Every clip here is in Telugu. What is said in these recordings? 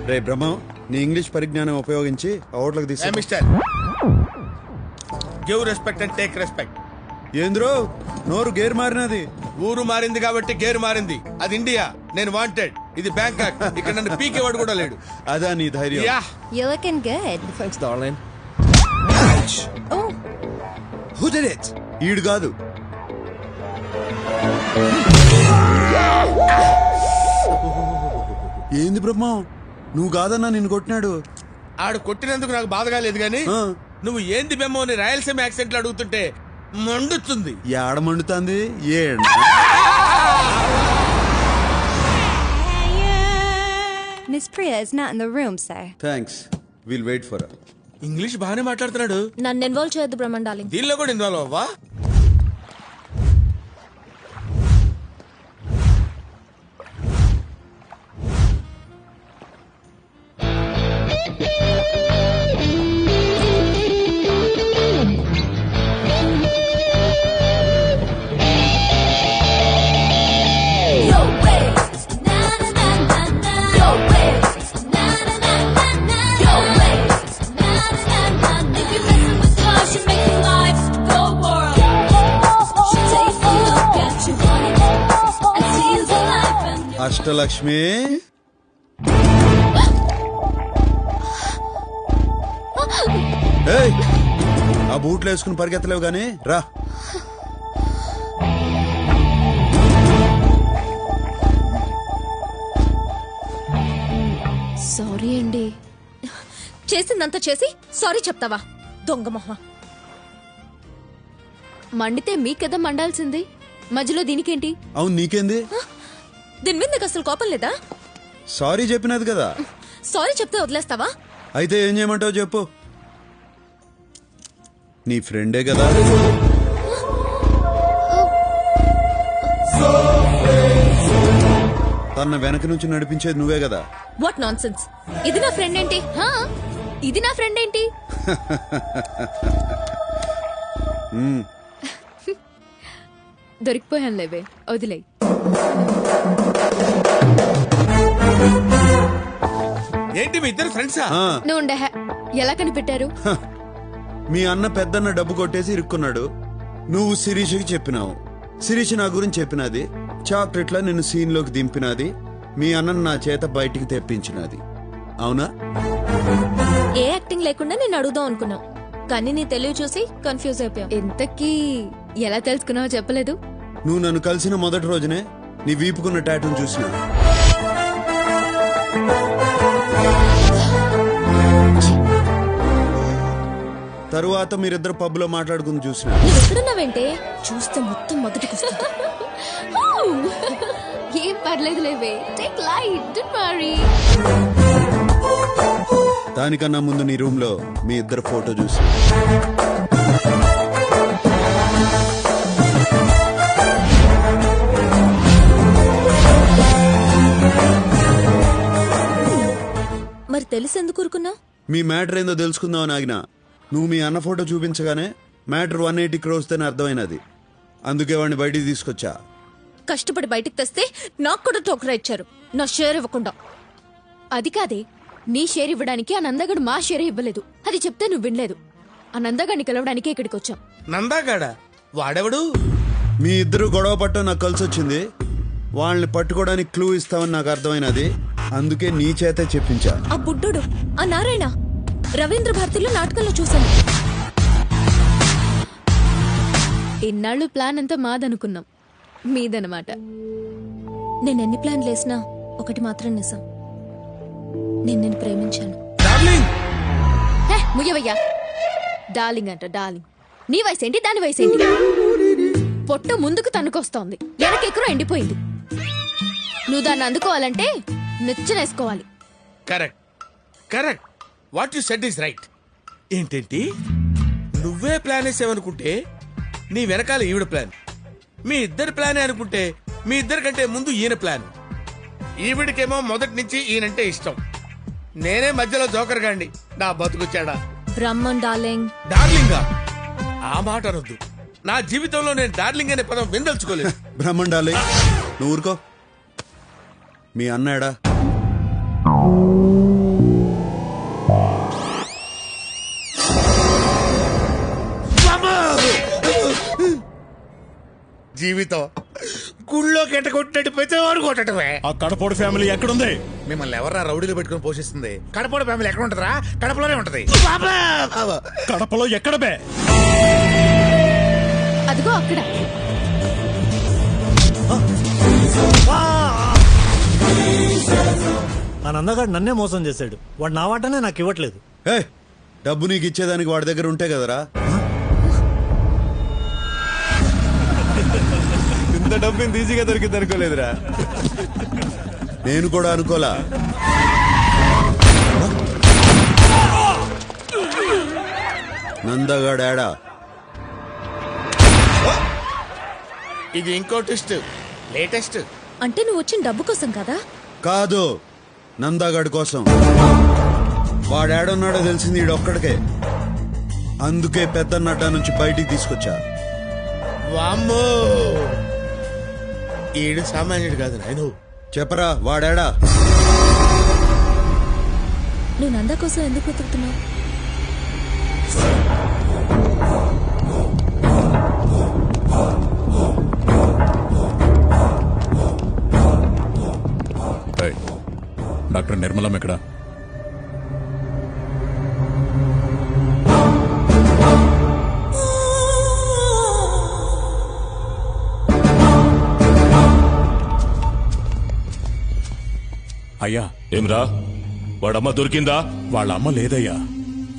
రే బ్రహ్మం, నీ ఇంగ్లీష్ పరిజ్ఞానం ఉపయోగించి ఓట్లకు తీసు. Mister give respect and take respect. ఏంద్రో నోరు గేర్ మారినది? ఊరు మారింది కాబట్టి గేరు మారింది. అది ఇండియా, నేను వాంటెడ్. ఇది బ్యాంకాక్, ఇక్కడ నన్ను పీకేవాడు కూడా లేడు. అదా నీ ధైర్యం? Yeah You're looking good. Thanks, darling. Oh, Who did it? ఈడు కాదు. ఏంది బ్రహ్మం, నువ్వు కాదన్నా నిన్ను కొట్టినాడు. ఆడు కొట్టినందుకు నాకు బాధగా లేదు గానీ ఆ. నువ్వు ఏంది బెమ్మో అని రాయలసీమ యాక్సెంట్ లో అడుగుతుంటే మండుతుంది. ఏడ మండుతాంది? ఏడ Miss Priya is not in the room, sir. Thanks, will wait for. English బాగానే మాట్లాడుతున్నాడు. నన్ను ఇన్వాల్వ్ చేయొద్దు బ్రహ్మండాలి. దీనిలో కూడా ఇన్వాల్వ్ అవ్వా? అష్టలక్ష్మి, ఏయ్, ఆ బూట్లు వేసుకుని పరిగెత్తలేవు గాని రా. సారీ అండి. చేసిందంతా చేసి సారీ చెప్తావా? దొంగ మొహ. మండితే మీకెదా మండాల్సింది, మధ్యలో దీనికేంటి? అవును, నీకేంది? దీని మీద నీకు అసలు కోపం లేదా? సారీ చెప్పినది కదా. సారీ చెప్తే వదిలేస్తావా? అయితే ఏం చేయమంటావు చెప్పు. నీ ఫ్రెండే కదా. తన వెనక నుంచి నడిపించేది నువ్వే కదా. What non sense. ఇది నా ఫ్రెండ్ ఏంటి? ఇది నా ఫ్రెండ్ ఏంటి? దొరికిపోయాను లేవే, వదిలే. ఏంటి మీ ఇద్దరు ఫ్రెండ్సా? ఆ, నువ్వు ఉండే ఎలా కనిపెట్టారు? మీ అన్న పెద్దన్న డబ్బు కొట్టేసి ఇరుక్కున్నాడు. నువ్వు శిరీషకి చెప్పినావు, శిరీష్ నా గురించి చెప్పినది, చాక్లెట్లా నిన్ను సీన్ లోకి దింపినది, మీ అన్నను నా చేత బయటికి తెప్పించినది. అవునా? ఏ యాక్టింగ్ లేకుండా నేను అడుగుదాం అనుకున్నావు, కానీ నీ తెలివి చూసి కన్ఫ్యూజ్ అయిపోయావు. ఇంతకీ ఎలా తెలుసుకున్నావో చెప్పలేదు. నువ్వు నన్ను కలిసిన మొదటి రోజునే నీ వీపుకున్న టాటూని చూసినా. తరువాత మీరిద్దరు పబ్బులో మాట్లాడుకుని చూసినా. నువ్వు ఎక్కడున్నావేంటే? చూస్తే మొత్తం మొదటికి వస్తుంది. ఏం పర్లేదు లేవే, టేక్ లైట్, డోంట్ వరీ. దానికన్నా ముందు నీ రూమ్ లో మీ ఇద్దరు ఫోటో చూసి. మరి తెలిసి ఎందుకు ఊరుకున్నావు? మీ మ్యాటర్ ఏందో తెలుసుకుందామని ఆగినా. నువ్వు మీ అన్న ఫోటో చూపించగానే మ్యాటర్ 180 crores అని అర్థమైనది. అందుకే వాడిని బయటికి తీసుకొచ్చా. కష్టపడి బయటికి తెస్తే నాకు కూడా టోకరా ఇచ్చారు, నా షేర్ ఇవ్వకుండా. అది కాదే, నీ షేర్ ఇవ్వడానికి ఆ నందగడు మా షేర్ ఇవ్వలేదు. అది చెప్తే నువ్వు వినలేదు. ఆ నందగాడిని కలవడానికి ఇక్కడికి వచ్చాం. నందాగాడా? వాడెవడు? మీ ఇద్దరు గొడవ పట్టం నాకు కలిసి వచ్చింది. వాళ్ళని పట్టుకోవడానికి క్లూ ఇస్తామని నాకు అర్థమైనది. అందుకే నీ చేతే చెప్పించా. ఆ బుడ్డోడు, ఆ నారాయణ, రవీంద్ర భారతిలో నాటకంలో చూశాను. ఇన్నాళ్ళు ప్లాన్ అంతా మాదనుకున్నాం, మీదనమాట. నేనెన్ని ప్లాన్లు వేసినా ఒకటి మాత్రం నిజం, నేను ప్రేమించాను. డార్లింగ్, ముయ్యవయ్యా. డార్లింగ్ అంట డార్లింగ్. నీ వయసేంటి, దాని వయసేంటి? పొట్ట ముందుకు తన్నుకొస్తోంది, వెనకెక్కరో ఎండిపోయింది. నువ్వు దాన్ని అందుకోవాలంటే నిచ్చెనేసుకోవాలి. Correct correct. What you said is right. ఏంటేంటి, నువ్వే ప్లాన్ వేసావనుకుంటే నీ వెనకాల ఈవిడ ప్లాన్, మీ ఇద్దరి ప్లానే అనుకుంటే మీ ఇద్దరి కంటే ముందు ఈయన ప్లాన్. ఈవిడికేమో మొదటి నుంచి ఈయనంటే ఇష్టం, నేనే మధ్యలో జోకర్ గాండి. నా బతుకుచ్చాడా. బ్రహ్మన్ డార్లింగ్. డార్లింగా? ఆ మాట అనొద్దు. నా జీవితంలో నేను డార్లింగ్ అనే పదం విందల్చుకోలేదు. బ్రహ్మండాలి, నువ్వు ఊరుకో. మీ అన్నాడా? జీవితం గుళ్ళో కెట్ట కొట్టినట్టు ప్రతివారు కొట్టడమే. ఆ కడపోడు ఫ్యామిలీ ఎక్కడుంది? మిమ్మల్ని ఎవరా రౌడీలు పెట్టుకుని పోషిస్తుంది? కడపడ ఫ్యామిలీ ఎక్కడ ఉంటదిరా? కడపలోనే ఉంటది. కడపలో ఎక్కడ బే? అదిగో అక్కడ. ఆ నందగాడు నన్నే మోసం చేశాడు. వాడు నా వాటనే నాకు ఇవ్వట్లేదు. ఏ డబ్బు నీకు ఇచ్చేదానికి వాడి దగ్గర ఉంటే కదరా. ఇంత డబ్బు ఇంత ఈజీగా దొరికింది అనుకోలేదురా. నేను కూడా అనుకోలా. నందగాడాడా? ఇది ఇంకో ట్విస్ట్, లేటెస్ట్. అంటే నువ్వు వచ్చిన డబ్బు కోసం కదా? కాదు, నందాగాడి కోసం. వాడాడున్నాడో తెలిసింది ఈడొక్కడికే. అందుకే పెద్దన్నడ్డ నుంచి బయటికి తీసుకొచ్చా. వామ్మో, ఈడు సామాన్యుడు కాదు నాయను. చెప్పరా వాడాడా? నువ్వు నంద కోసం ఎందుకు వెతుకుతున్నావు? డాక్టర్ నిర్మలం ఎక్కడ? అయ్యా. ఏమ్రా, వాడమ్మ దొరికిందా? వాళ్ళ అమ్మ లేదయ్యా,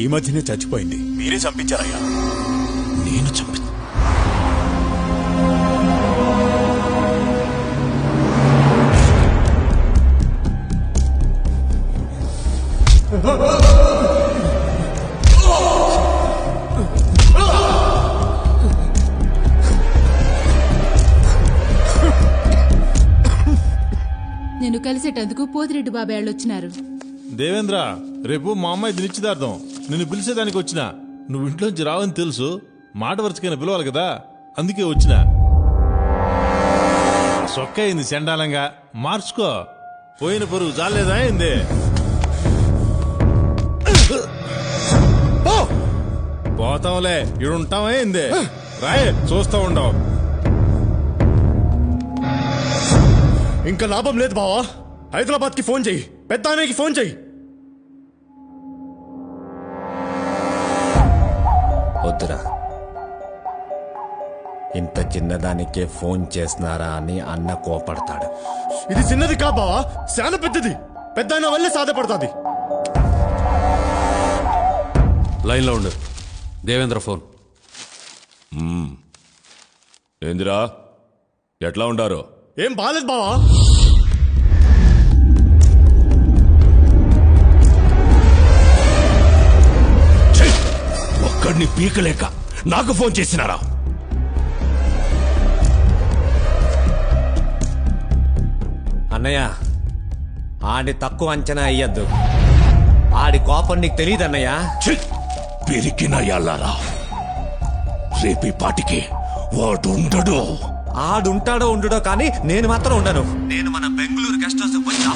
ఈ మధ్యనే చచ్చిపోయింది. మీరే చంపించారయ్యా. నేను చంపి నేను కలిసేటందుకు పోతిరెడ్డి బాబాయ్ వాళ్ళు వచ్చినారు. దేవేంద్ర, రేపు మా అమ్మాయి నిశ్చితార్థం. నిన్ను పిలిచేదానికి వచ్చిన. నువ్వు ఇంట్లోంచి రావని తెలుసు, మాట వరుసకైనా పిలవాలి కదా, అందుకే వచ్చిన. సొక్క అయింది చండాలంగా, మార్చుకో. పోయిన పరుగు చాలేదా అయింది? పోతాంలే, ఇడుంటావా అయింది? రాయే, చూస్తా ఉండవు. ఇంకా లాభం లేదు బావా. హైదరాబాద్ కి ఫోన్ చెయ్యి, పెద్దానికి ఫోన్ చెయ్యి. వద్దురా, ఇంత చిన్నదానికే ఫోన్ చేస్తున్నారా అని అన్న కోపడతాడు. ఇది చిన్నది కా బావా, చాలా పెద్దది. పెద్దాయన వల్లే సాధపడుతుంది. లైన్లో ఉండు. దేవేంద్ర ఫోన్. ఏందిరా, ఎట్లా ఉండారు? ఏం బాలేదు బావా. ఒక్కడిని పీకలేక నాకు ఫోన్ చేసినారా? అన్నయ్య, ఆడి తక్కువ అంచనా అయ్యద్దు. ఆడి కోపం నీకు తెలియదు అన్నయ్య. పెరిగిన ఎల్లారా, రేపీ పాటికి వాడు ఉండడు. ఆడుంటాడో ఉండడో కానీ నేను మాత్రం ఉండను. నేను మన బెంగళూరు గెస్ట్ హౌస్ పోయినా.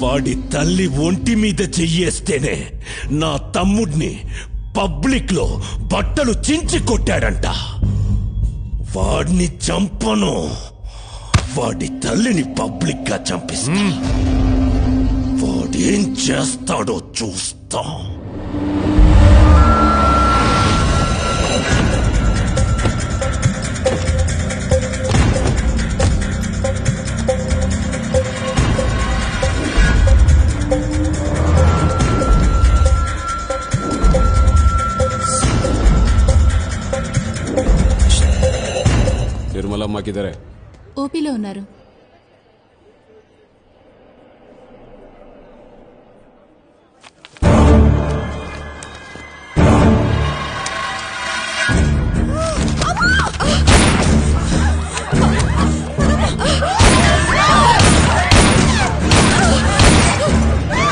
వాడి తల్లి ఒంటి మీద చెయ్యేస్తేనే నా తమ్ముడిని పబ్లిక్ లో బట్టలు చించి కొట్టాడంట. వాడిని చంపను, వాడి తల్లిని పబ్లిక్ గా చంపిస్తా. వాడేం చేస్తాడో చూస్తా. నిర్మలమ్మకిదరే ఓపీలో ఉన్నారు.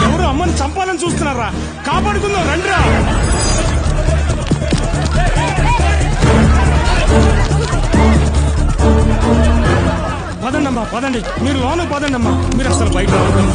ఎవరు అమ్మని చంపాలని చూస్తున్నారా? కాపాడుకుందాం రండిరా. పదండమ్మా, పదండి. మీరు లోను పదండమ్మా, మీరు అసలు బయట రావద్దండి.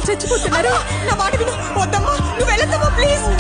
చచ్చిపోతున్నారు. నా మాట విను. వద్దమ్మా, నువ్వు వెళ్ళొద్దమ్మా ప్లీజ్.